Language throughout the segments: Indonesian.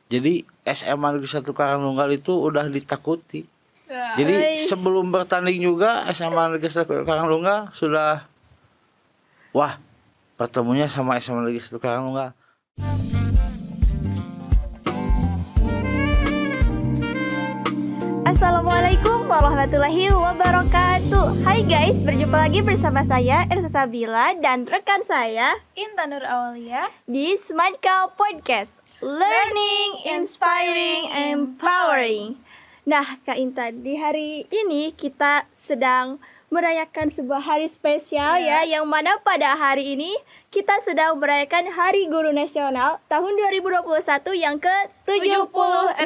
Jadi SMA Negeri 1 Karangnunggal itu udah ditakuti. Ya. Jadi sebelum bertanding juga SMA Negeri 1 Karangnunggal sudah wah, pertemunya sama SMA Negeri 1 Karangnunggal. Assalamualaikum warahmatullahi wabarakatuh. Hai guys, berjumpa lagi bersama saya Ersa Sabila dan rekan saya Intan Nur Aulia di Smartka Podcast, Learning, Inspiring, Empowering. Nah Kak Intan, di hari ini kita sedang merayakan sebuah hari spesial ya, yang mana pada hari ini kita sedang merayakan Hari Guru Nasional tahun 2021 yang ke-76.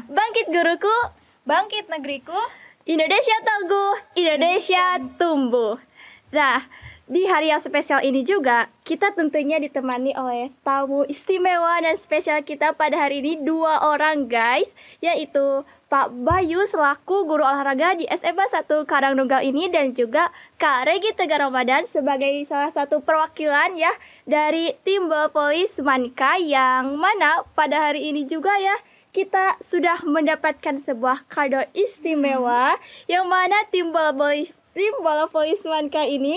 Bangkit guruku, Bangkit Negeriku. Indonesia tangguh, Indonesia tumbuh. Nah, di hari yang spesial ini juga kita tentunya ditemani oleh tamu istimewa dan spesial kita pada hari ini, 2 orang guys, yaitu Pak Bayu selaku guru olahraga di SMA 1 Karangnunggal ini, dan juga Kak Regi Tegar Ramadan sebagai salah satu perwakilan ya dari tim bola voli Smartka, yang mana pada hari ini juga ya kita sudah mendapatkan sebuah kado istimewa, yang mana tim bola voli Smartka ini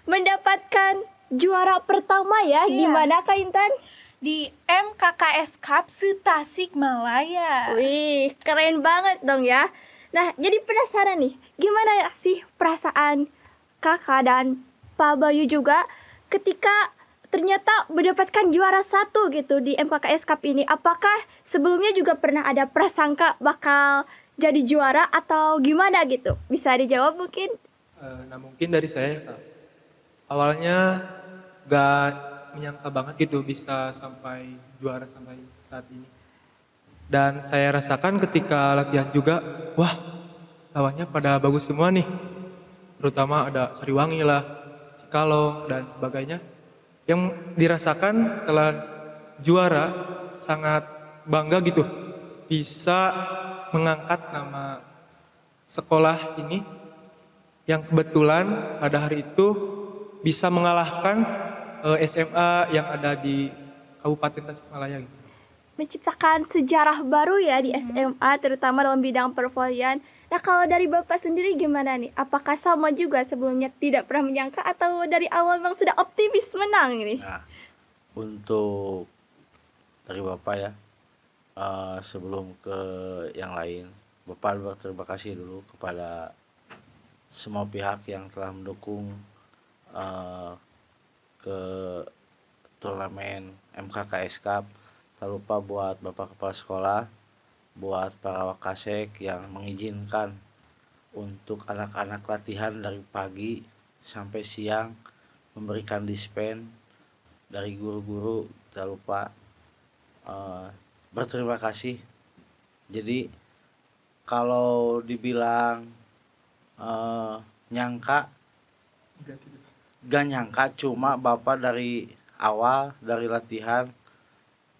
mendapatkan juara pertama ya. Di mana Kak Intan? Di MKKS Cup Tasikmalaya. Wih, keren banget dong ya. Nah, jadi penasaran nih, gimana sih perasaan Kakak dan Pak Bayu juga ketika ternyata mendapatkan juara 1 gitu di MKKS Cup ini? Apakah sebelumnya juga pernah ada prasangka bakal jadi juara atau gimana gitu? Bisa dijawab mungkin? Mungkin dari saya, Kak. Awalnya gak menyangka banget gitu bisa sampai juara sampai saat ini. Dan saya rasakan ketika latihan juga, wah lawannya pada bagus semua nih. Terutama ada Sariwangi lah, Cikalong dan sebagainya. Yang dirasakan setelah juara sangat bangga gitu, bisa mengangkat nama sekolah ini yang kebetulan pada hari itu bisa mengalahkan SMA yang ada di Kabupaten Tasikmalaya gitu. Menciptakan sejarah baru ya di SMA, terutama dalam bidang pervolian. Nah, kalau dari Bapak sendiri gimana nih? Apakah sama juga sebelumnya tidak pernah menyangka, atau dari awal memang sudah optimis menang ini? Nah, untuk dari Bapak ya, sebelum ke yang lain, Bapak berterima kasih dulu kepada semua pihak yang telah mendukung ke turnamen MKKS Cup. Tak lupa buat Bapak Kepala Sekolah, buat para wakasek yang mengizinkan untuk anak-anak latihan dari pagi sampai siang, memberikan dispen dari guru-guru. Tak lupa berterima kasih. Jadi kalau dibilang nyangka, gak nyangka, cuma Bapak dari awal, dari latihan,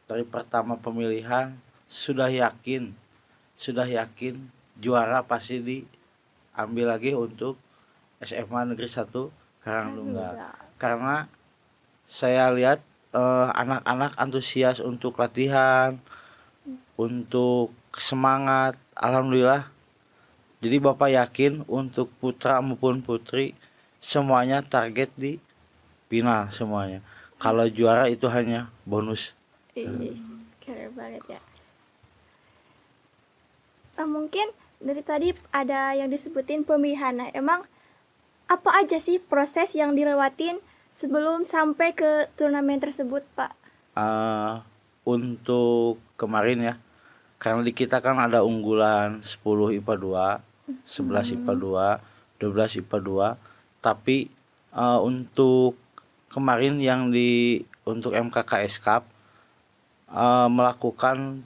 dari pertama pemilihan sudah yakin juara pasti diambil lagi untuk SMA Negeri 1 Karangnunggal. Karena saya lihat anak-anak antusias untuk latihan, untuk semangat, alhamdulillah. Jadi Bapak yakin untuk putra maupun putri semuanya target di final semuanya. Kalau juara itu hanya bonus. Keren banget ya. Mungkin dari tadi ada yang disebutin pemilihan. Nah, emang apa aja sih proses yang dilewatin sebelum sampai ke turnamen tersebut, Pak? Untuk kemarin ya, karena di kita kan ada unggulan 10 IPA 2, 11 IPA 2, 12 IPA 2. Tapi untuk kemarin yang untuk MKKS Cup melakukan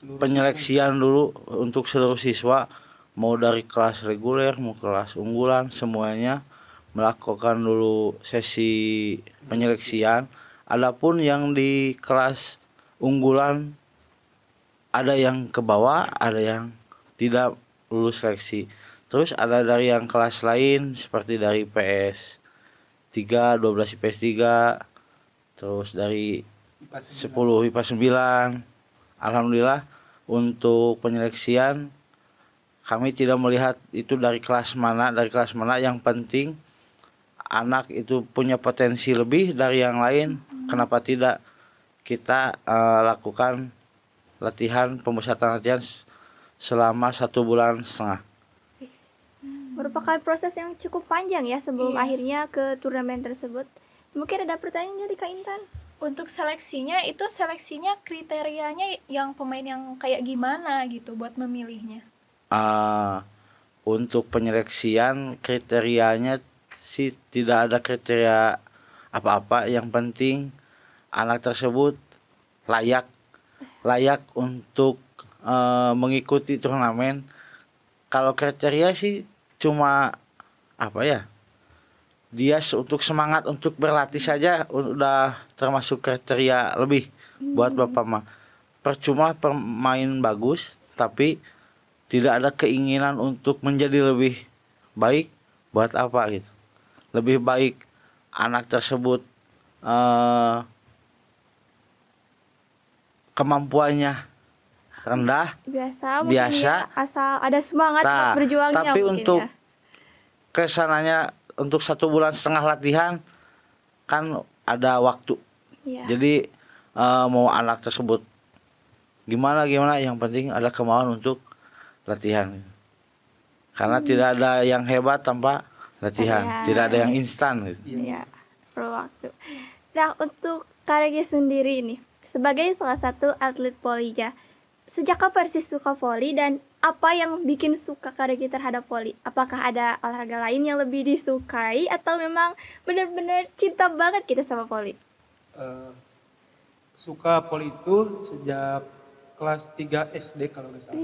penyeleksian dulu untuk seluruh siswa, mau dari kelas reguler mau kelas unggulan, semuanya melakukan dulu sesi penyeleksian. Adapun yang di kelas unggulan ada yang ke bawah, ada yang tidak lulus seleksi. Terus ada dari yang kelas lain seperti dari PS 3, 12 IPS 3, terus dari 10 IPA 9, alhamdulillah untuk penyeleksian kami tidak melihat itu dari kelas mana, yang penting anak itu punya potensi lebih dari yang lain. Kenapa tidak kita lakukan pemusatan latihan selama 1,5 bulan. Merupakan proses yang cukup panjang ya sebelum akhirnya ke turnamen tersebut. Mungkin ada pertanyaan dari Kak Intan? Untuk seleksinya kriterianya yang pemain yang kayak gimana gitu buat memilihnya? Untuk penyeleksian kriterianya sih tidak ada kriteria apa-apa. Yang penting anak tersebut layak untuk mengikuti turnamen. Kalau kriteria sih cuma dia untuk semangat untuk berlatih saja udah termasuk kriteria lebih buat Bapak mah. Percuma pemain bagus tapi tidak ada keinginan untuk menjadi lebih baik, buat apa gitu. Lebih baik anak tersebut kemampuannya rendah biasa asal ada semangat buat berjuangnya. Tapi untuk kesananya untuk 1,5 bulan latihan kan ada waktu. Jadi mau anak tersebut gimana yang penting ada kemauan untuk latihan. Karena tidak ada yang hebat tanpa latihan. Tidak ada yang instan gitu. Iya, perlu waktu. Nah, untuk Kak Regi sendiri ini sebagai salah satu atlet Polija, sejak kapan sih suka voli dan apa yang bikin suka Kak Regi terhadap voli? Apakah ada olahraga lain yang lebih disukai atau memang benar-benar cinta banget kita sama voli? Suka voli itu sejak kelas 3 SD kalau nggak salah.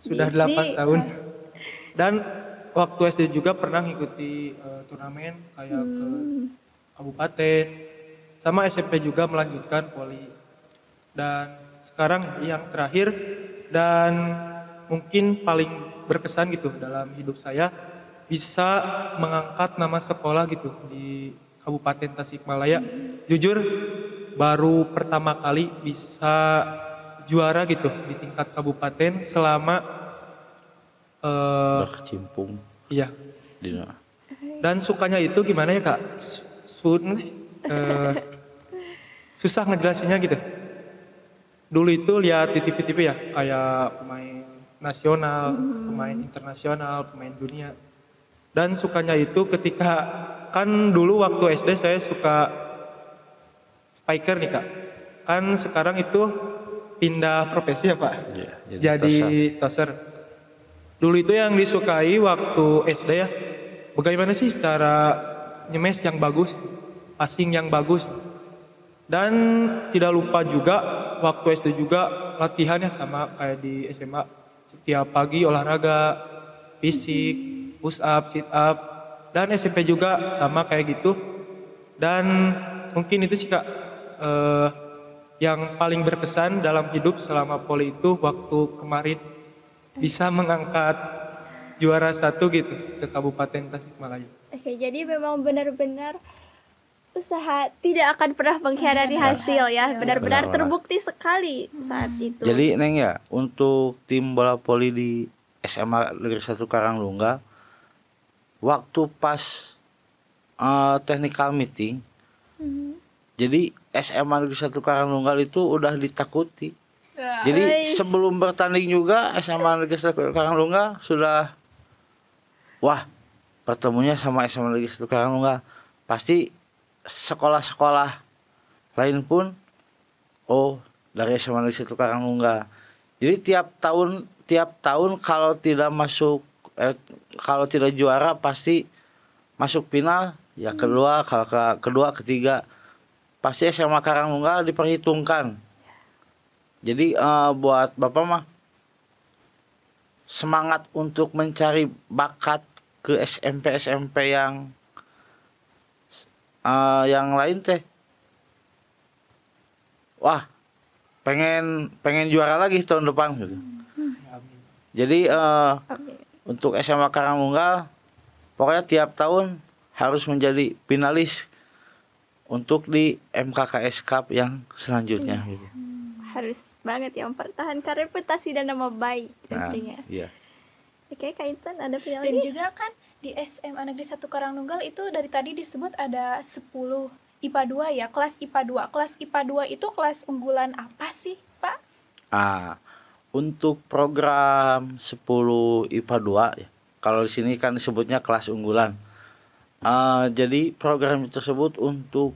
Sudah 8 tahun. Dan waktu SD juga pernah ngikuti turnamen kayak ke kabupaten. Sama SMP juga melanjutkan voli. Dan sekarang yang terakhir dan mungkin paling berkesan gitu dalam hidup saya bisa mengangkat nama sekolah gitu di Kabupaten Tasikmalaya. Jujur baru pertama kali bisa juara gitu di tingkat kabupaten selama berkecimpung. Iya. Dan sukanya itu gimana ya Kak? Susah ngejelasinnya gitu. Dulu itu lihat di TV-TV ya kayak pemain nasional, pemain internasional, pemain dunia. Dan sukanya itu ketika kan dulu waktu SD saya suka spiker nih Kak. Kan sekarang itu pindah profesi ya Pak. Jadi toser. Dulu itu yang disukai waktu SD ya. Bagaimana sih cara nyemes yang bagus, passing yang bagus. Dan tidak lupa juga waktu SD juga latihannya sama kayak di SMA. Setiap pagi olahraga, fisik, push up, sit up. Dan SMP juga sama kayak gitu. Dan mungkin itu sih Kak yang paling berkesan dalam hidup selama voli itu waktu kemarin bisa mengangkat juara 1 gitu se-Kabupaten Tasikmalaya. Oke, jadi memang benar-benar usaha tidak akan pernah mengkhianati hasil ya. Benar-benar terbukti sekali saat itu. Jadi Neng ya, untuk tim bola voli di SMA Negeri 1 Karanglungga, waktu pas technical meeting, jadi SMA Negeri 1 Karanglungga itu udah ditakuti. Jadi sebelum bertanding juga SMA Negeri 1 Karanglungga sudah pertemunya sama SMA Negeri 1 Karanglungga. Pasti sekolah-sekolah lain pun dari SMA Negeri 1 Karanglungga. Jadi tiap tahun kalau tidak juara pasti masuk final ya kedua, kalau kedua ketiga pasti SMA Karanglungga diperhitungkan. Jadi buat Bapak mah semangat untuk mencari bakat ke SMP yang lain teh. Pengen juara lagi tahun depan gitu. Jadi untuk SMA Karanglungga pokoknya tiap tahun harus menjadi finalis untuk di MKKS Cup yang selanjutnya gitu. harus banget ya mempertahankan reputasi dan nama baik Nah, tentunya. iya. Oke, Kak Intan ada punya Dan lagi? juga kan di SMA Negeri 1 Karangnunggal itu dari tadi disebut ada 10 IPA 2 ya, kelas IPA 2. Kelas IPA 2 itu kelas unggulan apa sih, Pak? Untuk program 10 IPA 2 ya. Kalau di sini kan disebutnya kelas unggulan. Jadi program tersebut untuk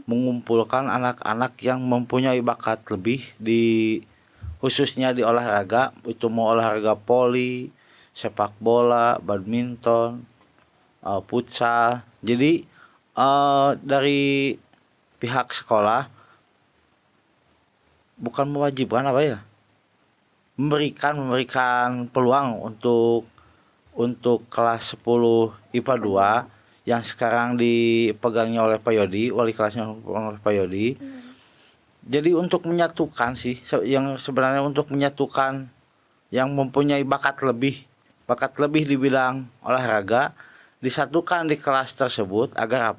mengumpulkan anak-anak yang mempunyai bakat lebih khususnya di olahraga, itu mau olahraga voli, sepak bola, badminton, futsal. Jadi dari pihak sekolah bukan mewajibkan memberikan peluang untuk kelas 10 IPA 2 yang sekarang dipegangnya oleh Pak Yodi, wali kelasnya oleh Pak Yodi. Jadi untuk menyatukan yang sebenarnya untuk menyatukan yang mempunyai bakat lebih di bidang olahraga disatukan di kelas tersebut agar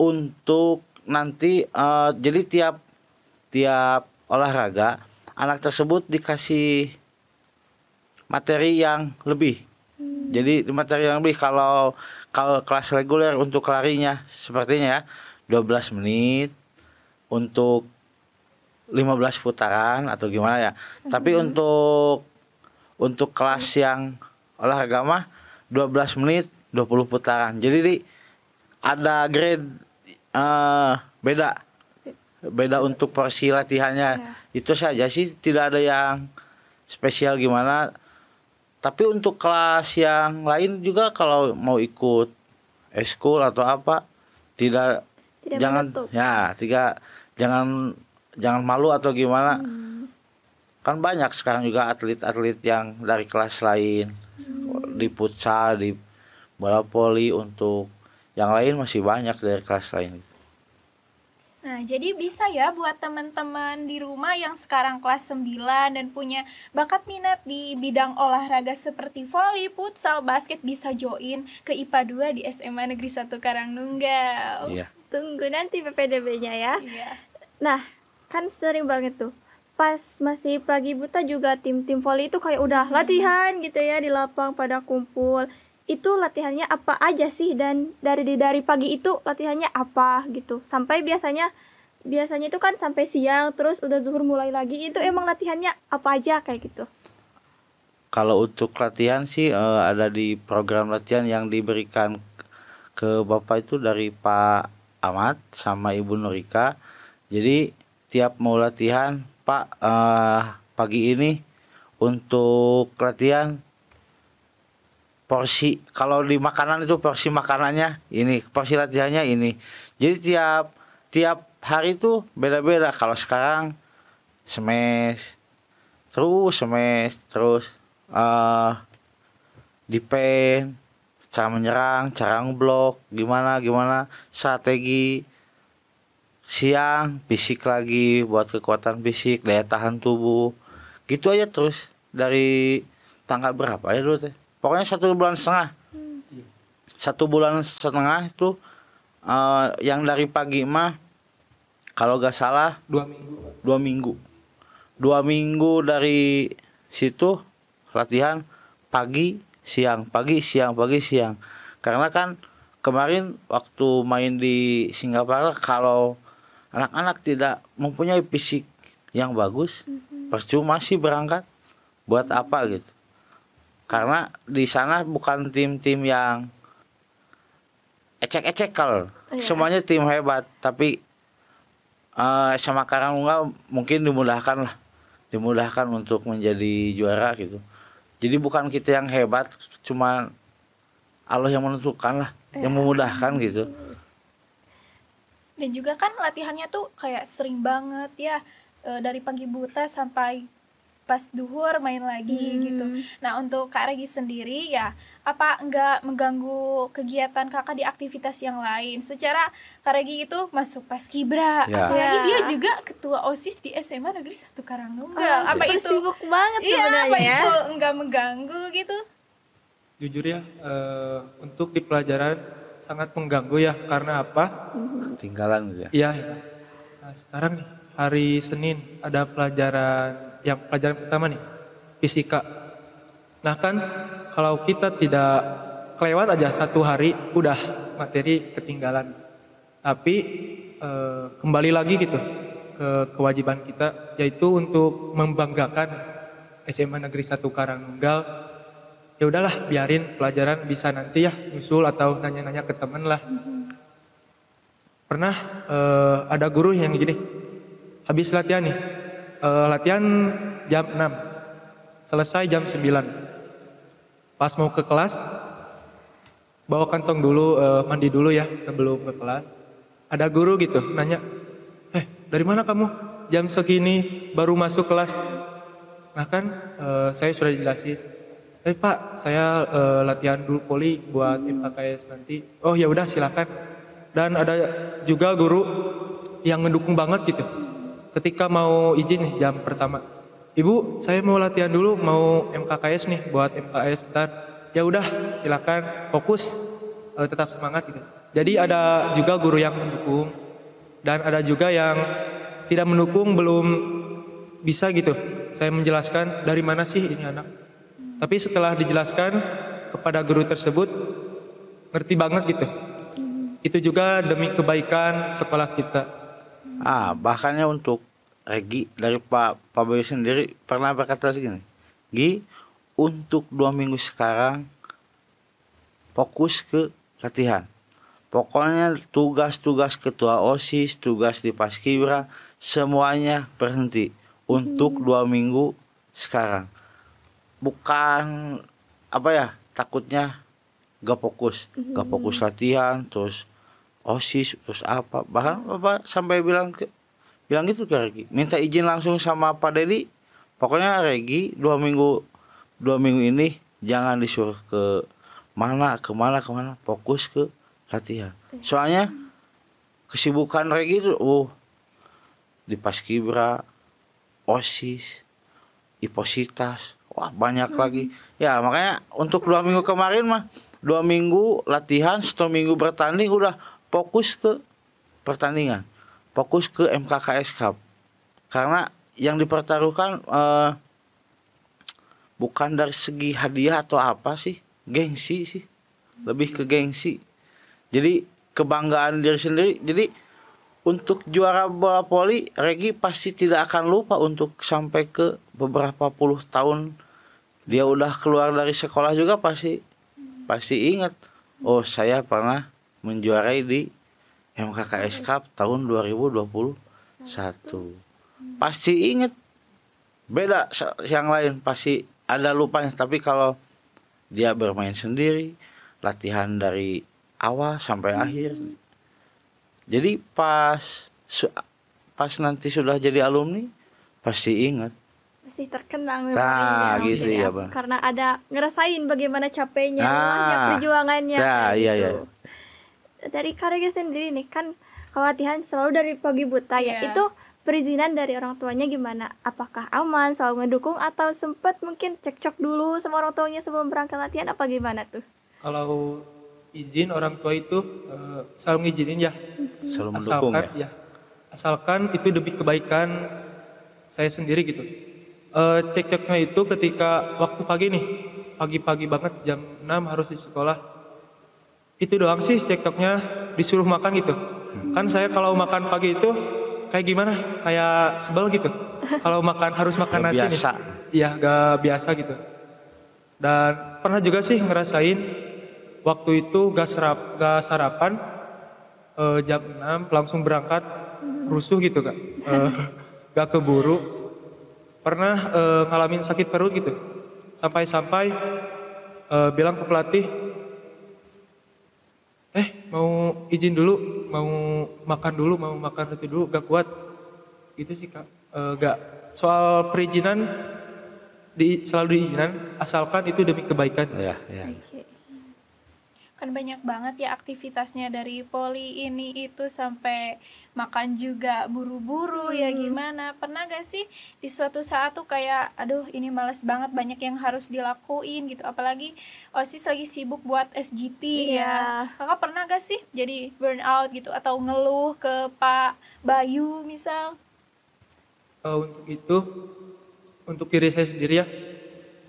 untuk nanti jadi tiap olahraga anak tersebut dikasih materi yang lebih. Jadi materi yang lebih kalau kelas reguler untuk larinya sepertinya ya 12 menit untuk 15 putaran atau gimana ya. Tapi untuk kelas yang olahraga mah 12 menit 20 putaran. Jadi ada grade beda untuk porsi latihannya. Itu saja sih, tidak ada yang spesial gimana. Tapi untuk kelas yang lain juga kalau mau ikut eskul atau apa Tidak jangan menutup. jangan malu atau gimana. Kan banyak sekarang juga atlet-atlet yang dari kelas lain di futsal, di bola voli, untuk yang lain masih banyak dari kelas lain. Nah, jadi bisa ya buat teman-teman di rumah yang sekarang kelas 9 dan punya bakat minat di bidang olahraga seperti voli, futsal, basket bisa join ke IPA 2 di SMA Negeri 1 Karangnunggal. Iya. Tunggu nanti PPDB-nya ya. Iya. Nah, kan sering banget tuh. Pas masih pagi buta juga tim-tim voli itu kayak udah latihan gitu ya di lapang pada kumpul. Itu latihannya apa aja sih, dan dari pagi itu latihannya apa gitu. Sampai biasanya itu kan sampai siang, terus udah zuhur mulai lagi. Itu emang latihannya apa aja kayak gitu. Kalau untuk latihan sih ada di program latihan yang diberikan ke Bapak itu dari Pak Ahmad sama Ibu Nurika. Jadi tiap mau latihan, Pak pagi ini untuk latihan porsi, kalau di makanan itu porsi makanannya ini, porsi latihannya ini. Jadi tiap hari itu beda-beda. Kalau sekarang smash terus defense, cara menyerang, cara ngeblok, gimana strategi. Siang fisik lagi buat kekuatan fisik, daya tahan tubuh. Gitu aja terus dari tanggal berapa ya dulu teh. Pokoknya 1,5 bulan. 1,5 bulan itu yang dari pagi mah kalau gak salah 2 minggu. 2 minggu dari situ latihan pagi siang. Karena kan kemarin waktu main di Singapura, kalau anak-anak tidak mempunyai fisik yang bagus, percuma sih berangkat. Buat apa gitu. Karena di sana bukan tim-tim yang ecek-ecek kalau. Semuanya tim hebat, tapi SMA Karangnunggal mungkin dimudahkan untuk menjadi juara gitu. Jadi bukan kita yang hebat, cuma Allah yang menentukan lah, yang memudahkan gitu. Dan juga kan latihannya tuh kayak sering banget ya, dari pagi buta sampai pas duhur main lagi gitu. Nah, untuk Kak Regi sendiri ya, apa enggak mengganggu kegiatan kakak di aktivitas yang lain? Secara Kak Regi itu masuk Paskibra, Ya. apalagi dia juga ketua OSIS di SMA Negeri 1 Karangnunggal. Apa itu? Sibuk banget Iya, sebenarnya apa ya. itu enggak mengganggu gitu? Jujur ya, untuk di pelajaran sangat mengganggu ya, karena apa? Ketinggalan gitu ya. Iya. Nah, sekarang nih hari Senin ada pelajaran pertama nih, fisika. Nah kan kalau kita tidak kelewat aja satu hari udah materi ketinggalan. Tapi kembali lagi gitu ke kewajiban kita, yaitu untuk membanggakan SMA Negeri 1 Karangnunggal. Ya udahlah, biarin pelajaran bisa nanti ya nyusul atau nanya-nanya ke temen lah. Pernah ada guru yang gini, habis latihan nih, latihan jam 6, selesai jam 9. Pas mau ke kelas, bawa kantong dulu, mandi dulu ya sebelum ke kelas. Ada guru gitu nanya, dari mana kamu? Jam segini baru masuk kelas. Nah kan saya sudah dijelasin, Pak, saya latihan dulu poli buat MKKS nanti. Oh ya udah silakan. Dan ada juga guru yang ngedukung banget gitu. Ketika mau izin nih jam pertama, Ibu, saya mau latihan dulu, mau MKKS nih buat MKS. Dan ya udah silakan, fokus, tetap semangat gitu. Jadi ada juga guru yang mendukung dan ada juga yang tidak mendukung, belum bisa gitu. Saya menjelaskan dari mana sih ini anak. Tapi setelah dijelaskan kepada guru tersebut, ngerti banget gitu. Itu juga demi kebaikan sekolah kita. Bahkannya untuk Regi dari Pak Boy sendiri pernah berkata segini, Gi, untuk 2 minggu sekarang fokus ke latihan. Pokoknya tugas-tugas ketua OSIS, tugas di Paskibra, semuanya berhenti untuk 2 minggu sekarang. Bukan takutnya gak fokus latihan, terus OSIS, terus apa. Bahkan Bapak sampai bilang gitu ke Regi, minta izin langsung sama Pak Dedi. Pokoknya Regi 2 minggu ini jangan disuruh ke mana, fokus ke latihan. Soalnya kesibukan Regi itu di Paskibra, OSIS, Ipositas, banyak lagi. Ya makanya untuk 2 minggu kemarin mah 2 minggu latihan, 1 minggu bertanding, udah fokus ke pertandingan. Fokus ke MKKS Cup. Karena yang dipertaruhkan bukan dari segi hadiah atau apa sih, gengsi sih. Lebih ke gengsi. Jadi kebanggaan diri sendiri. Jadi untuk juara bola voli, Regi pasti tidak akan lupa untuk sampai ke beberapa puluh tahun dia udah keluar dari sekolah juga pasti ingat. Oh, saya pernah menjuarai di MKKS Cup tahun 2021. Pasti inget. Beda yang lain, pasti ada lupanya. Tapi kalau dia bermain sendiri, latihan dari awal sampai akhir. Jadi pas nanti sudah jadi alumni, pasti ingat. Masih terkenang memorinya. Gitu ya, Bang. Karena ada ngerasain bagaimana capeknya, lelahnya perjuangannya. Iya. Dari Karega sendiri nih kan kalau latihan selalu dari pagi buta ya. Itu perizinan dari orang tuanya gimana? Apakah aman, selalu ngedukung, atau sempat mungkin cekcok dulu sama orang tuanya sebelum berangkat latihan, apa gimana tuh? Kalau izin orang tua itu selalu ngizinin ya. Selalu mendukung ya. Asalkan itu demi kebaikan saya sendiri gitu. Cekcoknya itu ketika waktu pagi nih, pagi-pagi banget jam 6 harus di sekolah. Itu doang sih cekcoknya, disuruh makan gitu. Kan saya kalau makan pagi itu kayak gimana? Kayak sebel gitu. Kalau harus makan nasi biasa. nih. Iya, gak biasa gitu. Dan pernah juga sih ngerasain waktu itu gak sarapan, jam 6 langsung berangkat, rusuh gitu Kak. Gak keburu. Pernah ngalamin sakit perut gitu. Sampai-sampai bilang ke pelatih, mau izin dulu, mau makan roti dulu, gak kuat. Gitu sih Kak. Gak. Soal perizinan selalu diizinan, asalkan itu demi kebaikan. Iya. Okay. Kan banyak banget ya aktivitasnya dari poli ini itu sampai makan juga buru-buru ya gimana. Pernah gak sih di suatu saat tuh kayak aduh ini males banget banyak yang harus dilakuin gitu. Apalagi OSIS lagi sibuk buat SGT ya. Iya. Kakak pernah gak sih jadi burnout gitu atau ngeluh ke Pak Bayu misal? Untuk itu, untuk diri saya sendiri ya,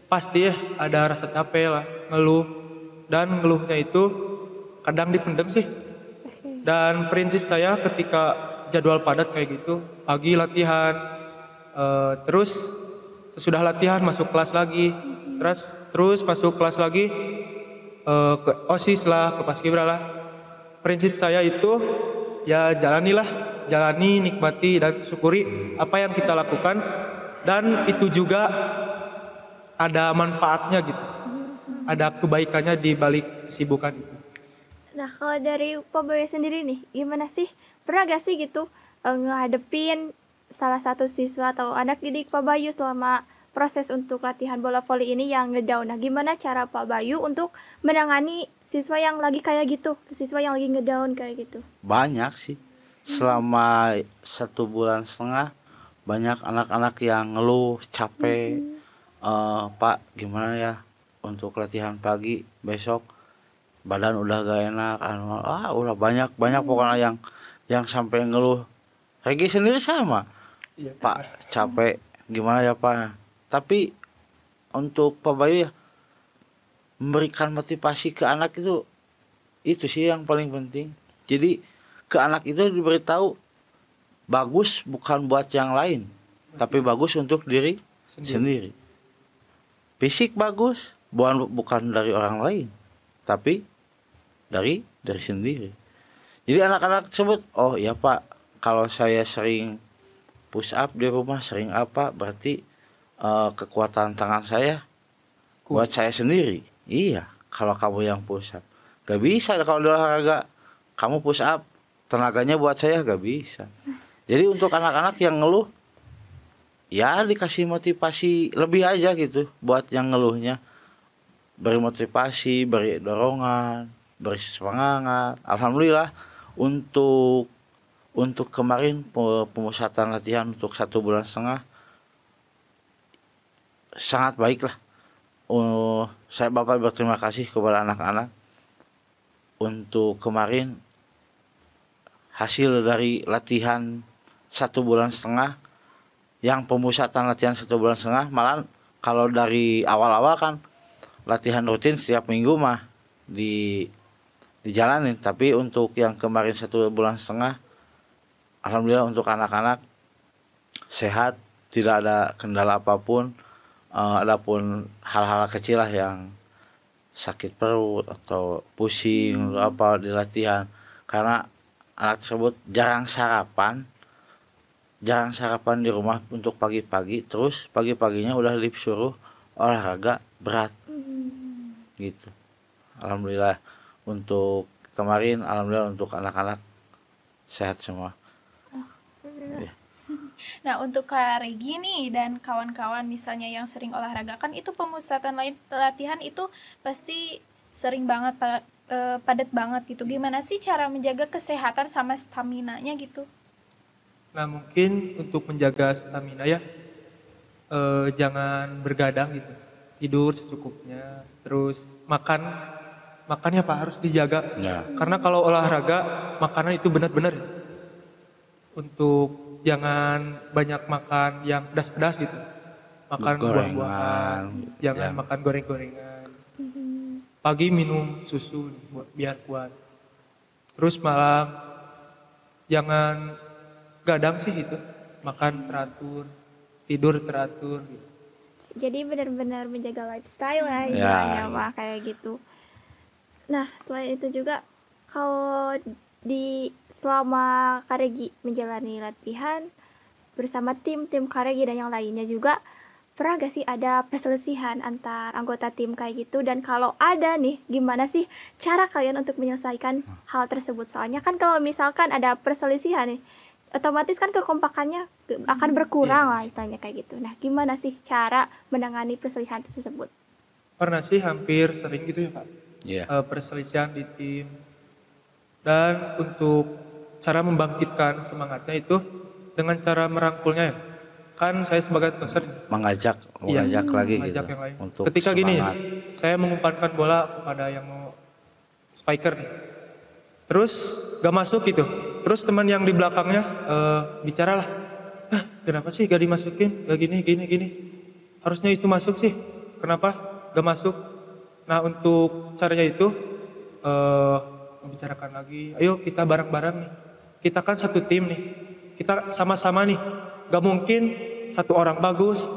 pasti ya ada rasa capek lah, ngeluh. Dan ngeluhnya itu kadang dipendam sih. Dan prinsip saya ketika jadwal padat kayak gitu, pagi latihan, terus sesudah latihan masuk kelas lagi, terus masuk kelas lagi, ke OSIS lah, ke Paskibra lah. Prinsip saya itu ya jalani, nikmati dan syukuri apa yang kita lakukan, dan itu juga ada manfaatnya gitu. Ada kebaikannya di balik kesibukan itu. Nah, kalau dari Pak Bayu sendiri nih, gimana sih? Pernah gak sih gitu ngehadepin salah satu siswa atau anak didik Pak Bayu selama proses untuk latihan bola voli ini yang ngedown? Nah, gimana cara Pak Bayu untuk menangani siswa yang lagi kayak gitu, siswa yang lagi ngedown kayak gitu? Banyak sih. Selama 1,5 bulan banyak anak-anak yang ngeluh capek. Pak gimana ya untuk latihan pagi besok, badan udah gak enak, udah banyak pokoknya yang sampai ngeluh. Regi sendiri sama, Iya, Pak capek gimana ya Pak. Tapi untuk Pak Bayu ya, memberikan motivasi ke anak itu sih yang paling penting. Jadi ke anak itu diberitahu bagus bukan buat yang lain, tapi bagus untuk diri sendiri. Fisik bagus bukan dari orang lain, tapi dari sendiri. Jadi anak-anak tersebut, oh iya Pak, kalau saya sering push up di rumah, sering apa, berarti kekuatan tangan saya buat saya sendiri. Iya, kalau kamu yang push up gak bisa. Kalau di olahraga kamu push up, tenaganya buat saya gak bisa. Jadi untuk anak-anak yang ngeluh, ya dikasih motivasi lebih aja gitu buat yang ngeluhnya. Beri motivasi, beri dorongan, beri semangat. Alhamdulillah untuk kemarin pemusatan latihan untuk 1,5 bulan sangat baik lah. Saya Bapak berterima kasih kepada anak-anak untuk kemarin hasil dari latihan 1,5 bulan, yang pemusatan latihan 1,5 bulan. Malah kalau dari awal-awal kan latihan rutin setiap minggu mah dijalanin, tapi untuk yang kemarin 1,5 bulan, alhamdulillah untuk anak-anak sehat, tidak ada kendala apapun. Adapun hal-hal kecil lah yang sakit perut atau pusing atau apa di latihan, karena anak tersebut jarang sarapan di rumah untuk pagi-pagi, terus pagi-paginya udah disuruh olahraga berat gitu. Alhamdulillah untuk kemarin, alhamdulillah untuk anak-anak sehat semua. Nah, untuk Kak Regi nih dan kawan-kawan misalnya yang sering olahraga, kan itu pemusatan latihan itu pasti sering banget padat banget gitu. Gimana sih cara menjaga kesehatan sama stamina-nya gitu? Nah mungkin untuk menjaga stamina ya, jangan bergadang gitu, tidur secukupnya, terus makannya Pak harus dijaga. Ya. Karena kalau olahraga makanan itu benar-benar untuk jangan banyak makan yang pedas-pedas gitu, makan Gorengan, buah-buahan, jangan ya. makan goreng-gorengan. Pagi minum susu biar kuat. Terus malam jangan gadang sih gitu, makan teratur, tidur teratur gitu. Jadi benar-benar menjaga lifestyle lah Ya. istilahnya mah kayak gitu. Nah, selain itu juga kalau selama Kak Regi menjalani latihan bersama tim Kak Regi dan yang lainnya juga, pernah gak sih ada perselisihan antar anggota tim kayak gitu? Dan kalau ada nih, gimana sih cara kalian untuk menyelesaikan hal tersebut? Soalnya kan kalau misalkan ada perselisihan nih, otomatis kan kekompakannya akan berkurang lah istilahnya kayak gitu. Nah, gimana sih cara menangani perselisihan tersebut? Pernah sih hampir sering gitu ya Pak. Iya. perselisihan di tim. Dan untuk cara membangkitkan semangatnya itu dengan cara merangkulnya ya. Kan saya sebagai toser Mengajak Iya, lagi mengajak gitu yang lain. untuk Ketika gini ya, semangat. saya mengumpankan bola kepada yang mau spiker nih. Terus gak masuk gitu. Terus teman yang di belakangnya bicaralah, kenapa sih gak dimasukin? Gak gini. Harusnya itu masuk sih. Kenapa gak masuk? Nah untuk caranya itu membicarakan lagi. Ayo kita bareng-bareng nih. Kita kan satu tim nih. Kita sama-sama nih. Gak mungkin satu orang bagus,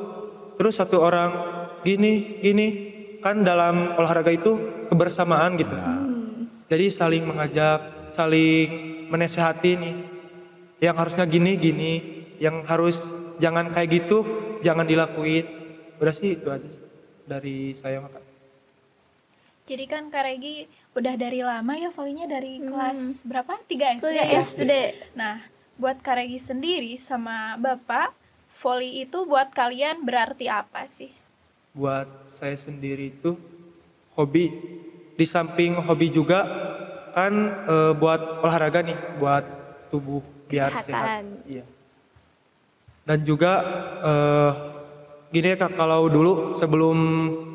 terus satu orang gini. Kan dalam olahraga itu kebersamaan gitu. Jadi saling mengajak, saling menasehati nih. Yang harusnya gini, yang harus jangan kayak gitu, jangan dilakuin. Udah sih itu aja sih dari saya Kak. Jadi kan Kak Regi udah dari lama ya volinya dari kelas berapa? 3 SD Kuliah ya? SD. Nah, buat Kak Regi sendiri sama Bapak, voli itu buat kalian berarti apa sih? Buat saya sendiri itu hobi. Di samping hobi juga kan buat olahraga nih, buat tubuh biar sehat. Kesehatan. Iya. Dan juga gini ya Kak, kalau dulu sebelum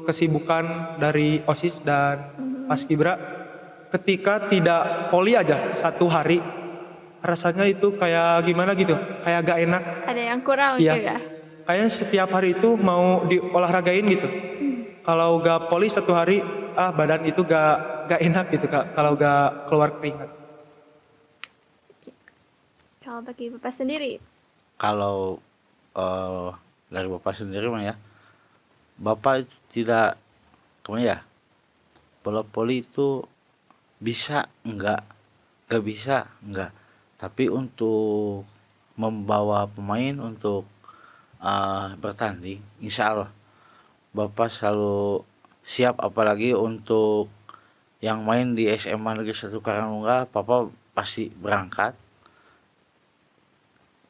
kesibukan dari OSIS dan Paskibra, ketika tidak poli aja satu hari, rasanya itu kayak gimana gitu, kayak gak enak. Ada yang kurang Iya. juga. Kayaknya setiap hari itu mau diolahragain gitu. Kalau gak poli satu hari, badan itu gak enak gitu Kak, kalau gak keluar keringat. Kalau bagi Bapak sendiri, Kalau dari Bapak sendiri mah ya, Bapak itu tidak kemana ya, bola voli itu bisa enggak bisa enggak, tapi untuk membawa pemain untuk bertanding, insya Allah Bapak selalu siap, apalagi untuk yang main di SMA Negeri 1 Karangmunga, Papa pasti berangkat,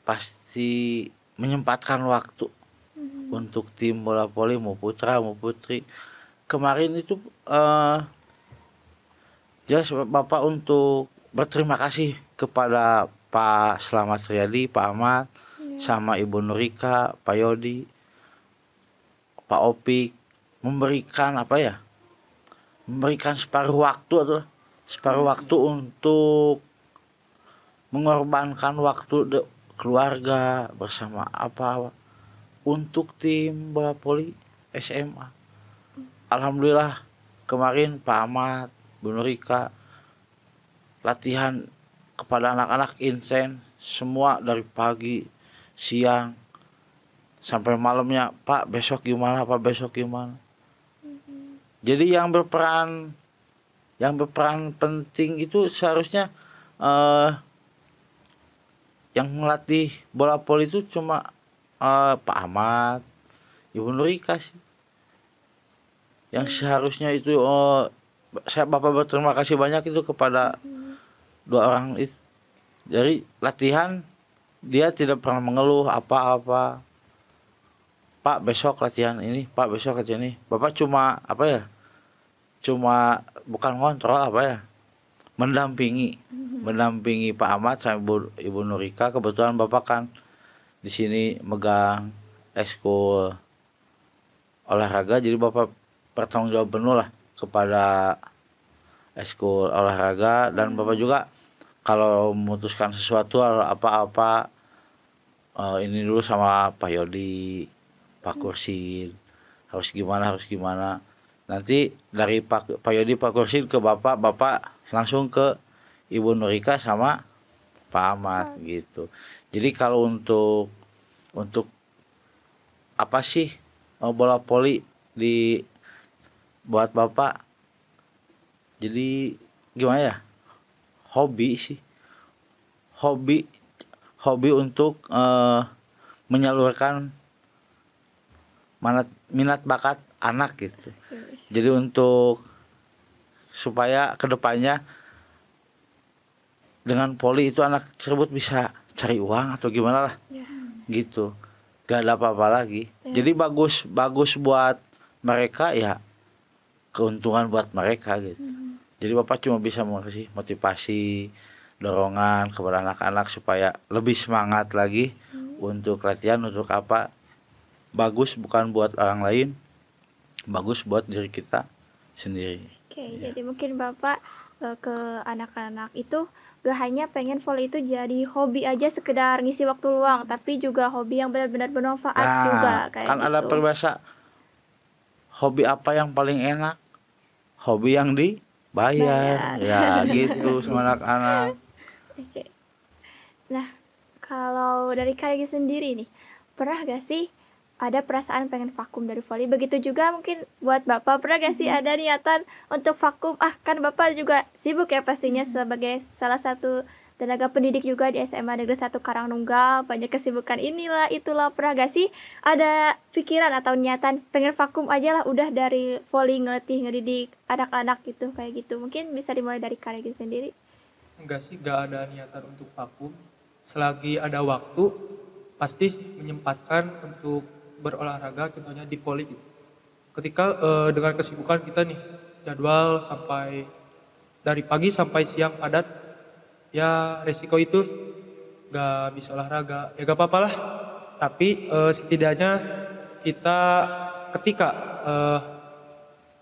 pasti menyempatkan waktu untuk tim bola voli, mau putra mau putri. Kemarin itu jelas Bapak untuk berterima kasih kepada Pak Slamet Riyadi, Pak Ahmad, sama Ibu Nurika, Pak Yodi, Pak Opik, memberikan memberikan separuh waktu untuk mengorbankan waktu keluarga bersama untuk tim bola voli SMA. Alhamdulillah kemarin Pak Ahmad, Bu Nurika latihan kepada anak-anak insen semua dari pagi, siang sampai malamnya, Pak besok gimana. Jadi yang berperan penting itu seharusnya yang melatih bola voli itu cuma Pak Ahmad, Ibu Nurika sih. Yang seharusnya itu Bapak berterima kasih banyak itu kepada dua orang itu. Dari latihan dia tidak pernah mengeluh apa-apa. Pak besok latihan ini, Pak besok latihan ini. Bapak cuma cuma bukan ngontrol mendampingi Pak Ahmad sama Ibu Nurika. Kebetulan Bapak kan di sini megang eskul olahraga, jadi Bapak bertanggung jawab penuh lah kepada eskul olahraga. Dan Bapak juga kalau memutuskan sesuatu apa-apa ini dulu sama Pak Yodi, Pak Kursin, harus gimana. Nanti dari Pak Yodi, Pak Kursin ke Bapak langsung ke Ibu Nurika sama Pak Ahmad gitu. Jadi kalau untuk apa sih bola voli buat Bapak, jadi gimana ya, hobi untuk menyalurkan minat bakat anak gitu. Jadi untuk supaya kedepannya dengan voli itu anak tersebut bisa cari uang atau gimana lah gitu, gak ada apa-apa lagi. Jadi bagus buat mereka ya, keuntungan buat mereka gitu. Jadi bapak cuma bisa mengasih motivasi, dorongan kepada anak-anak supaya lebih semangat lagi untuk latihan, untuk apa, bagus bukan buat orang lain, bagus buat diri kita sendiri. Oke, jadi mungkin Bapak ke anak-anak itu gak hanya pengen volley itu jadi hobi aja sekedar ngisi waktu luang, tapi juga hobi yang benar-benar bermanfaat juga kayak kan gitu. ada peribahasa, hobi apa yang paling enak? Hobi yang dibayar. Ya gitu sama anak-anak. Oke. Nah, kalau dari Kak Regi sendiri nih, pernah gak sih ada perasaan pengen vakum dari volley? Begitu juga mungkin buat Bapak, pernah gak sih ada niatan untuk vakum? Kan Bapak juga sibuk ya pastinya sebagai salah satu tenaga pendidik juga di SMA Negeri 1 Karangnunggal, banyak kesibukan inilah itulah. Pernah gak sih ada pikiran atau niatan pengen vakum aja lah udah dari volley, ngelatih, ngedidik anak-anak gitu, kayak gitu? Mungkin bisa dimulai dari Kak Regi sendiri. Enggak sih, enggak ada niatan untuk vakum. Selagi ada waktu, pasti menyempatkan untuk berolahraga, contohnya di volley gitu. Ketika dengan kesibukan kita nih, jadwal sampai dari pagi sampai siang padat, ya resiko itu gak bisa olahraga, ya gak apa-apa lah. Tapi setidaknya kita ketika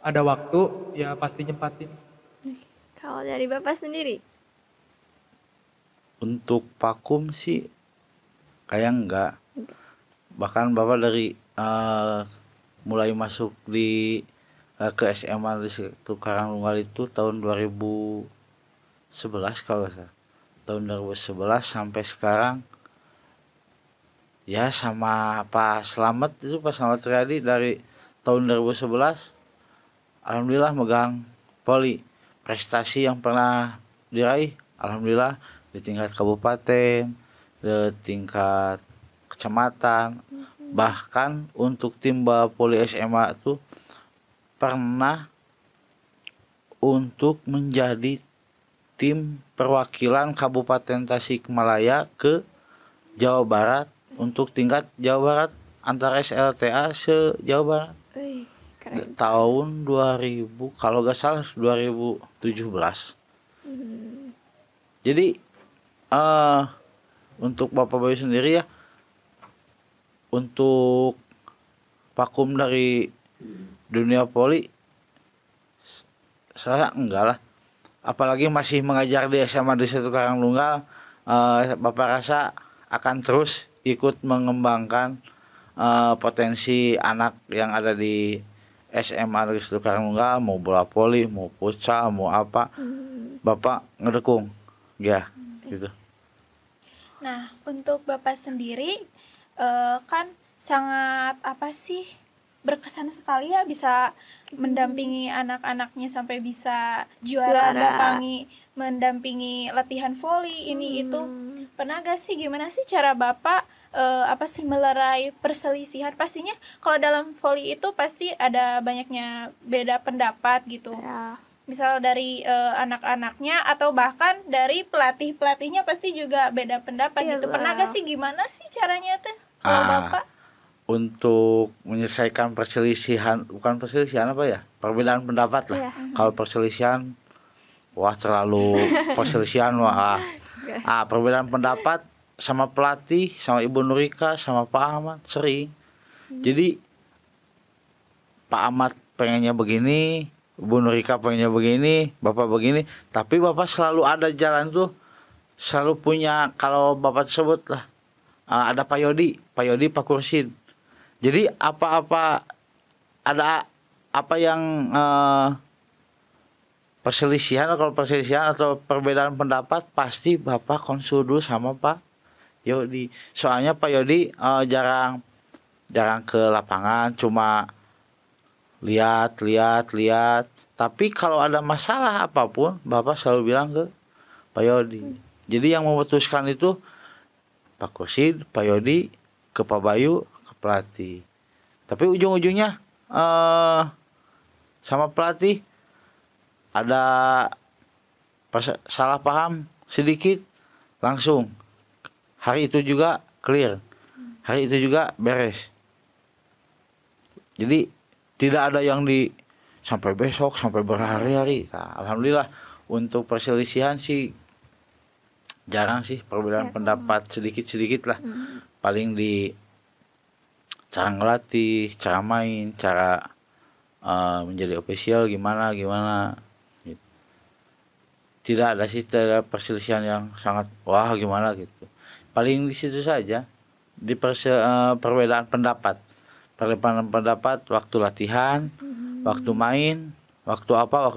ada waktu, ya pasti nyempatin. Kalau dari Bapak sendiri? Untuk vakum sih kayak enggak. Bahkan bapak dari mulai masuk ke SMA di situ Karangnunggal itu tahun 2011 kalau nggak salah. Tahun 2011 sampai sekarang ya sama Pak Slamet itu, Pak Slamet Riyadi dari tahun 2011 alhamdulillah megang volley. Prestasi yang pernah diraih alhamdulillah di tingkat kabupaten, di tingkat kecamatan, bahkan untuk tim volley SMA itu pernah untuk menjadi tim perwakilan Kabupaten Tasikmalaya ke Jawa Barat untuk tingkat Jawa Barat antara SLTA se-Jawa Barat. Keren. Tahun 2000 kalau gak salah 2017. Jadi untuk Bapak Bayu sendiri ya, untuk vakum dari dunia volley saya enggak lah, apalagi masih mengajar di SMA di situ Karangnunggal. Bapak rasa akan terus ikut mengembangkan potensi anak yang ada di SMA di situ Karangnunggal, mau bola volley, mau futsal, mau apa, Bapak ngedukung ya gitu. Nah, untuk Bapak sendiri kan sangat berkesan sekali ya bisa mendampingi anak-anaknya sampai bisa juara. Mendampingi latihan volley ini itu. Pernah gak sih, gimana sih cara Bapak melerai perselisihan? Pastinya kalau dalam volley itu pasti ada banyaknya beda pendapat gitu. Ya. Misal dari anak-anaknya atau bahkan dari pelatihnya pasti juga beda pendapat gitu. Pernah gak sih, gimana sih caranya tuh kalau Bapak? Untuk menyelesaikan perselisihan, bukan perselisihan apa ya, perbedaan pendapat lah. Kalau perselisihan wah terlalu perselisihan wah. Perbedaan pendapat sama pelatih, sama Ibu Nurika, sama Pak Ahmad sering. Jadi Pak Ahmad pengennya begini, Bu Nurika pengennya begini, Bapak begini, tapi Bapak selalu ada jalan tuh, selalu punya, kalau Bapak sebut lah, ada Pak Yodi, Pak Kursin. Jadi apa-apa ada apa yang perselisihan atau perbedaan pendapat pasti Bapak konsul dulu sama Pak Yodi. Soalnya Pak Yodi jarang ke lapangan, cuma lihat. Tapi kalau ada masalah apapun, Bapak selalu bilang ke Pak Yodi. Jadi yang memutuskan itu Pak Kursin, Pak Yodi, ke Pak Bayu, ke pelatih. Tapi ujung-ujungnya sama pelatih ada salah paham sedikit, langsung hari itu juga clear, hari itu juga beres. Jadi tidak ada yang sampai besok, sampai berhari-hari. Nah, alhamdulillah untuk perselisihan sih jarang sih, perbedaan pendapat sedikit-sedikit lah. Paling di cara ngelatih, cara main, cara menjadi official gimana gitu. Tidak ada sih perselisihan yang sangat wah gimana gitu. Paling di situ saja di perbedaan pendapat. Perbedaan pendapat waktu latihan, waktu main, waktu apa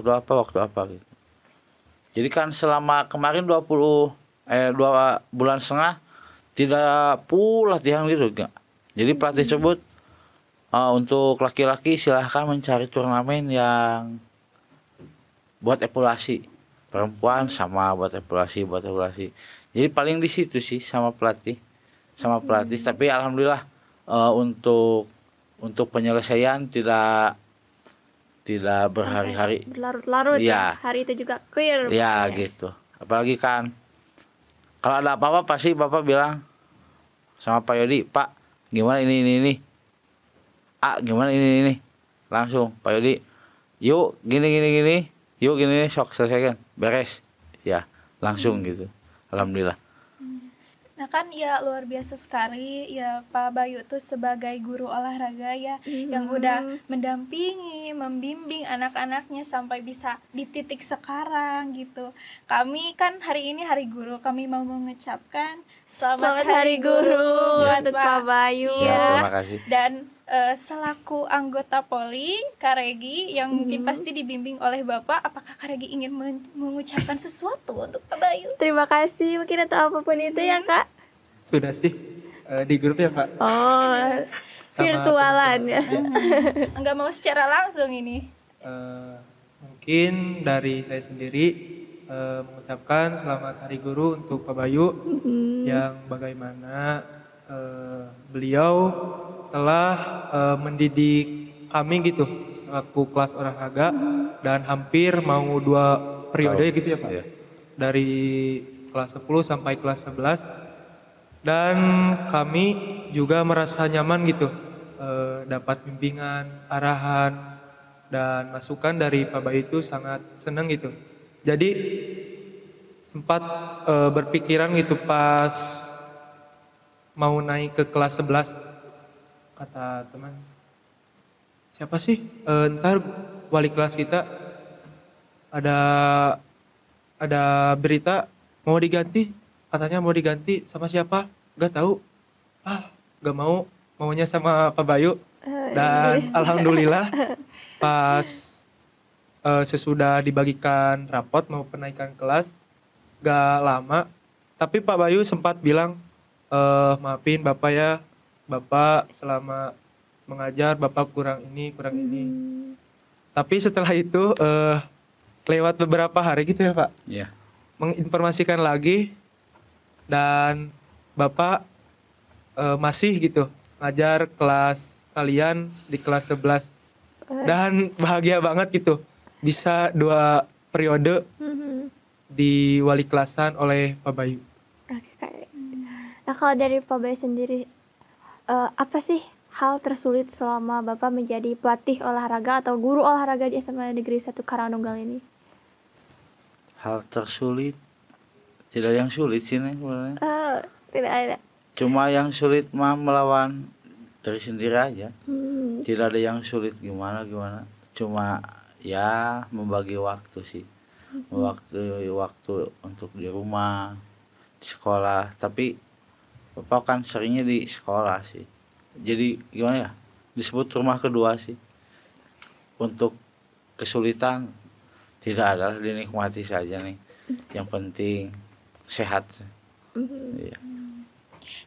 gitu. Jadi kan selama kemarin 2 bulan setengah tidak full latihan gitu enggak. Jadi pelatih sebut untuk laki-laki silahkan mencari turnamen yang buat evaluasi, perempuan sama buat evaluasi. Jadi paling di situ sih sama pelatih. Tapi alhamdulillah untuk penyelesaian tidak berhari-hari. Berlarut-larut Iya. ya. Hari itu juga clear. Ya pokoknya. gitu. Apalagi kan kalau ada apa-apa pasti Bapak bilang sama Pak Yodi, Pak gimana ini. Gimana ini. Langsung Pak Yodi, yuk gini. Yuk gini sok selesaikan. Beres. Ya, langsung gitu. Alhamdulillah. Nah kan ya luar biasa sekali ya Pak Bayu tuh sebagai guru olahraga ya yang udah mendampingi, membimbing anak-anaknya sampai bisa di titik sekarang gitu. Kami kan hari ini hari guru, kami mau mengucapkan selamat hari guru buat buat Pak Bayu. Iya. Terima kasih. Dan selaku anggota Poli Kak Regi yang mungkin pasti dibimbing oleh Bapak, apakah Kak Regi ingin mengucapkan sesuatu untuk Pak Bayu? Terima kasih mungkin atau apapun itu ya Kak. Sudah sih di grup ya Pak. Oh, Sama virtualan ya. Enggak mau secara langsung ini. Mungkin dari saya sendiri mengucapkan selamat Hari Guru untuk Pak Bayu yang bagaimana beliau telah mendidik kami gitu selaku kelas olahraga dan hampir mau 2 periode gitu ya Pak. Iya. Dari kelas 10 sampai kelas 11 dan kami juga merasa nyaman gitu dapat bimbingan, arahan dan masukan dari Pak Bayu itu sangat senang gitu. Jadi sempat berpikiran gitu pas mau naik ke kelas 11, kata teman, siapa sih ntar wali kelas kita ada berita mau diganti, katanya mau diganti sama siapa, gak tahu, gak mau, maunya sama Pak Bayu. Dan alhamdulillah pas sesudah dibagikan rapot mau penaikan kelas gak lama, tapi Pak Bayu sempat bilang, maafin Bapak ya, Bapak selama mengajar Bapak kurang ini. Tapi setelah itu lewat beberapa hari gitu ya Pak, Iya. menginformasikan lagi dan Bapak masih gitu ngajar kelas kalian di kelas 11 dan bahagia banget gitu bisa 2 periode di wali kelasan oleh Pak Bayu. Oke. Nah kalau dari Pak Bayu sendiri apa sih hal tersulit selama Bapak menjadi pelatih olahraga atau guru olahraga di SMA Negeri 1 Karangnunggal ini? Hal tersulit tidak ada yang sulit sih nih sebenarnya. Tidak ada. Cuma yang sulit mah melawan dari sendiri aja. Tidak ada yang sulit gimana. Cuma ya membagi waktu sih. Waktu untuk di rumah, di sekolah. Tapi Bapak kan seringnya di sekolah sih. Jadi gimana ya? Disebut rumah kedua sih. Untuk kesulitan tidak ada, dinikmati saja nih. Yang penting sehat. Iya.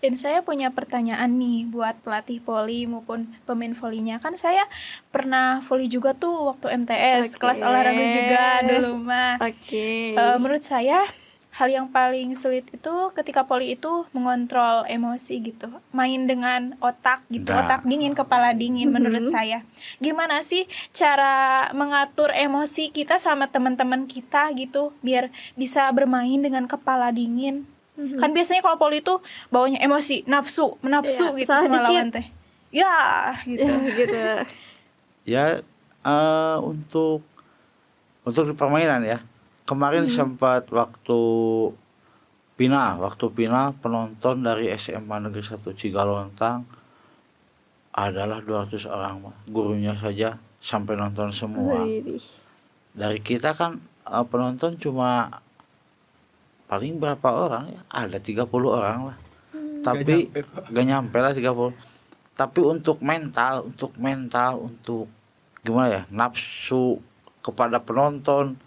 Dan saya punya pertanyaan nih buat pelatih voli maupun pemain volinya. Kan saya pernah voli juga tuh waktu MTS, Oke. kelas olahraga juga dulu mah. Oke. Menurut saya hal yang paling sulit itu ketika voli itu mengontrol emosi gitu. Main dengan otak gitu, Nah. otak dingin, kepala dingin menurut saya. Gimana sih cara mengatur emosi kita sama teman-teman kita gitu biar bisa bermain dengan kepala dingin? Kan biasanya kalau poli itu bawanya emosi, nafsu Iya, gitu salah sama dikit. lawan teh. Ya, gitu. Ya, gitu. Ya Untuk di permainan ya. Kemarin sempat waktu final penonton dari SMA Negeri 1 Cigalontang adalah 200 orang mah. Gurunya saja sampai nonton semua. Widih. Dari kita kan penonton cuma paling berapa orang ya? Ada 30 orang lah. Tapi gak nyampe lah 30. Tapi untuk mental, untuk gimana ya? Nafsu kepada penonton,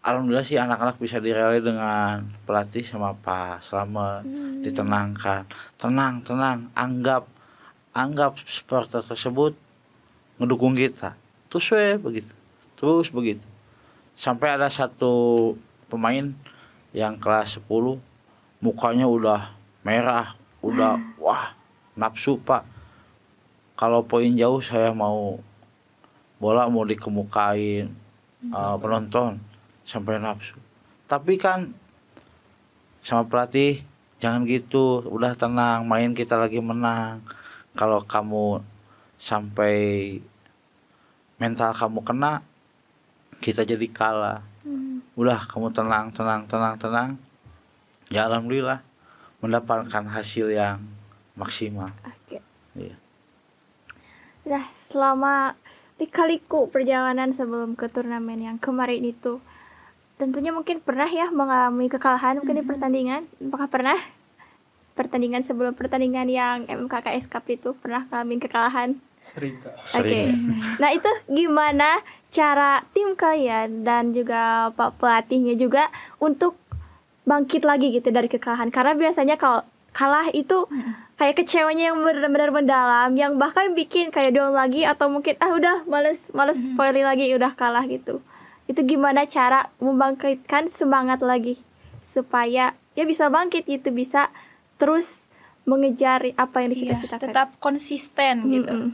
alhamdulillah sih anak-anak bisa direlay dengan pelatih sama Pak Slamet, ditenangkan. Tenang, anggap supporter tersebut ngedukung kita. Terus begitu. Sampai ada satu pemain yang kelas 10 mukanya udah merah, udah wah, nafsu Pak. Kalau poin jauh saya mau bola mau dikemukain penonton sampai nafsu. Tapi kan sama pelatih jangan gitu, udah tenang, main kita lagi menang. Kalau kamu sampai mental kamu kena, kita jadi kalah. Udah kamu tenang. Ya alhamdulillah mendapatkan hasil yang maksimal. Oke. Iya. Nah, selama lika-liku perjalanan sebelum ke turnamen yang kemarin itu, tentunya mungkin pernah ya mengalami kekalahan mungkin di pertandingan. Apakah pernah pertandingan sebelum pertandingan yang MKKS Cup itu pernah ngalamin kekalahan? Sering Kak. Oke. Nah, itu gimana cara tim kalian dan juga Pak pelatihnya juga untuk bangkit lagi gitu dari kekalahan? Karena biasanya kalau kalah itu kayak kecewanya yang benar-benar mendalam, yang bahkan bikin kayak down lagi atau mungkin udah males spoiling lagi, udah kalah gitu. Itu gimana cara membangkitkan semangat lagi supaya ya bisa bangkit gitu, bisa terus mengejar apa yang dicita-citakan. Tetap konsisten gitu.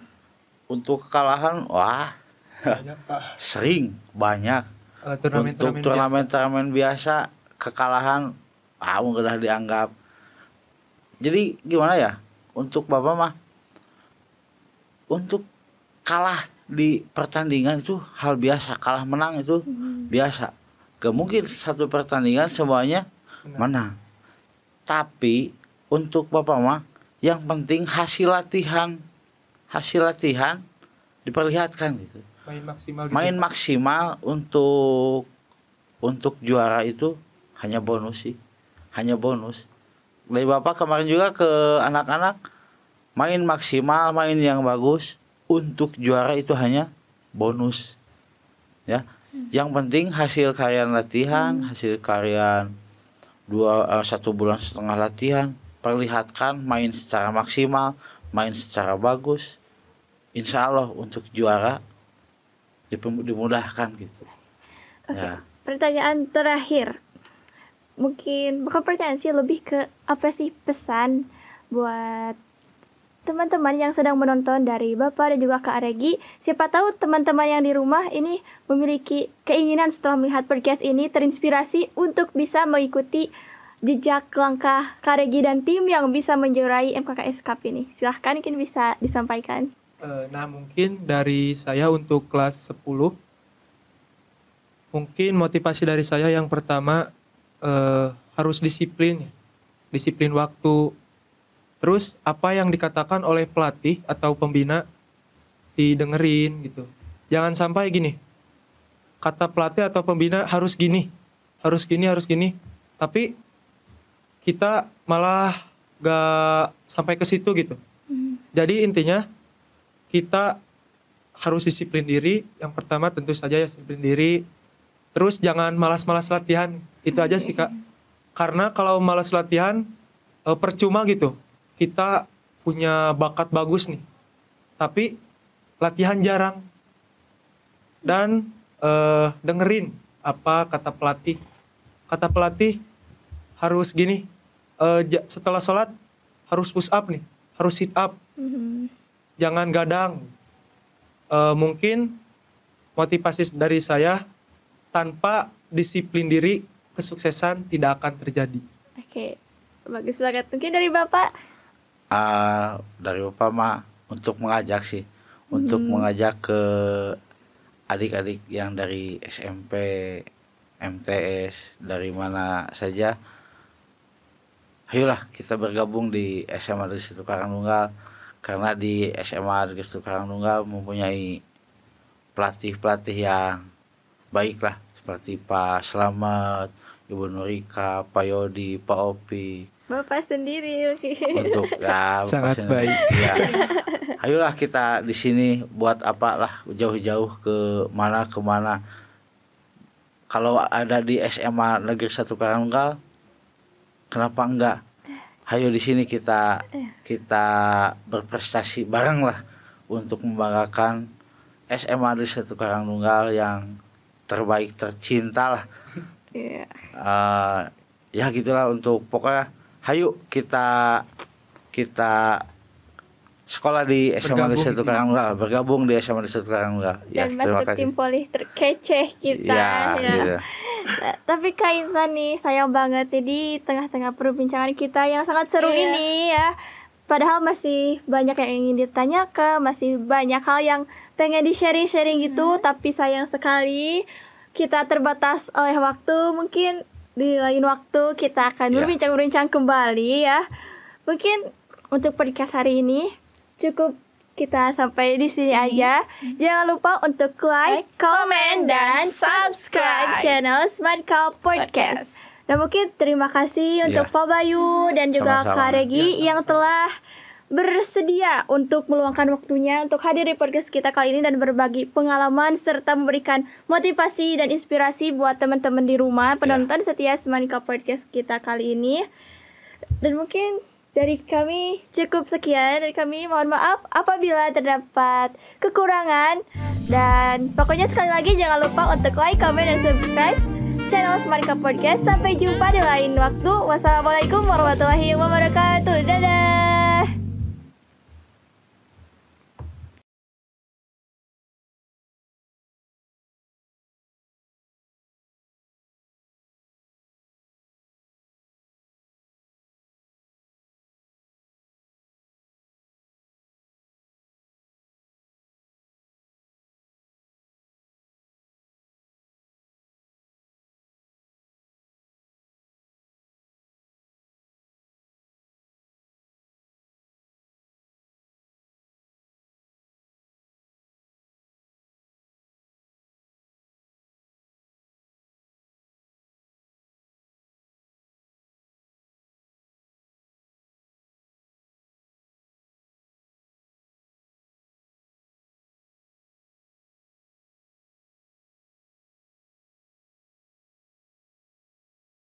Untuk kekalahan, wah Banyak Kak. sering banyak. Untuk turnamen biasa kekalahan udah dianggap. Jadi gimana ya, untuk Bapak mah untuk kalah di pertandingan itu hal biasa, kalah menang itu biasa. Gak mungkin satu pertandingan semuanya menang. Tapi untuk Bapak mah yang penting hasil latihan diperlihatkan gitu. Main maksimal untuk juara itu hanya bonus sih. Dari Bapak kemarin juga ke anak-anak, main maksimal, main yang bagus, untuk juara itu hanya bonus. Ya. Yang penting hasil kalian latihan, hasil kalian 1,5 bulan latihan, perlihatkan main secara maksimal, main secara bagus. Insya Allah untuk juara dimudahkan gitu. Oke. Ya. Pertanyaan terakhir. Mungkin bukan pertanyaan sih, lebih ke apa sih pesan buat teman-teman yang sedang menonton dari Bapak dan juga Kak Regi. Siapa tahu teman-teman yang di rumah ini memiliki keinginan setelah melihat podcast ini terinspirasi untuk bisa mengikuti jejak langkah Kak Regi dan tim yang bisa menjuarai MKKS Cup ini. Silahkan mungkin bisa disampaikan. Nah mungkin dari saya untuk kelas 10, mungkin motivasi dari saya yang pertama harus disiplin waktu. Terus apa yang dikatakan oleh pelatih atau pembina didengerin gitu. Jangan sampai gini, kata pelatih atau pembina harus gini. Tapi kita malah gak sampai ke situ gitu. Jadi intinya kita harus disiplin diri. Yang pertama tentu saja ya disiplin diri. Terus jangan malas-malas latihan. Itu aja sih Kak. Karena kalau malas latihan percuma gitu. Kita punya bakat bagus nih. Tapi latihan jarang. Dan dengerin apa kata pelatih. Kata pelatih harus gini. Setelah sholat harus push up nih. Harus sit up. Jangan gadang. Mungkin motivasi dari saya, tanpa disiplin diri, kesuksesan tidak akan terjadi. Oke, bagus banget. Mungkin dari Bapak? Dari Bapak mah untuk mengajak sih, untuk mengajak ke adik-adik yang dari SMP, MTS, dari mana saja, ayolah kita bergabung di SMA Negeri 1 Karangnunggal, karena di SMA Negeri 1 Karangnunggal mempunyai pelatih-pelatih yang baik lah, seperti Pak Slamet, Ibu Nurika, Pak Yodi, Pak Opi. Bapak sendiri. Untuk ya Sangat Bapak baik. ya. Ayolah kita di sini buat apa lah, jauh-jauh ke mana. Kalau ada di SMA Negeri 1 Karangnunggal, kenapa enggak? Ayo di sini kita berprestasi bareng lah untuk membanggakan SMA Negeri 1 Karangnunggal yang terbaik, tercinta lah. Iya. Ya gitulah, untuk pokoknya hayu kita sekolah di SMA Negeri 1 Karangnunggal, bergabung di SMA Negeri 1 Karangnunggal. Ya, Dan terima masuk kasih. tim poli terkece kita. Ya, gitu. Nah, tapi Kak Intan nih, sayang banget nih di tengah-tengah perbincangan kita yang sangat seru Iya. ini ya. Padahal masih banyak yang ingin ditanyakan, masih banyak hal yang pengen di-sharing-sharing gitu, tapi sayang sekali kita terbatas oleh waktu. Mungkin di lain waktu kita akan Ya. berbincang-bincang kembali ya. Mungkin untuk podcast hari ini cukup kita sampai di sini aja. Jangan lupa untuk like, comment, dan subscribe channel Smart Cow Podcast. Dan mungkin terima kasih untuk Pak Bayu dan juga Sama-sama. Kak Regi yang telah bersedia untuk meluangkan waktunya untuk hadir di podcast kita kali ini dan berbagi pengalaman serta memberikan motivasi dan inspirasi buat teman-teman di rumah penonton setia Smart Cow Podcast kita kali ini. Dan mungkin dari kami cukup sekian. Dari kami mohon maaf apabila terdapat kekurangan. Dan pokoknya sekali lagi jangan lupa untuk like, comment, dan subscribe channel Smart Cow Podcast. Sampai jumpa di lain waktu. Wassalamualaikum warahmatullahi wabarakatuh. Dadah.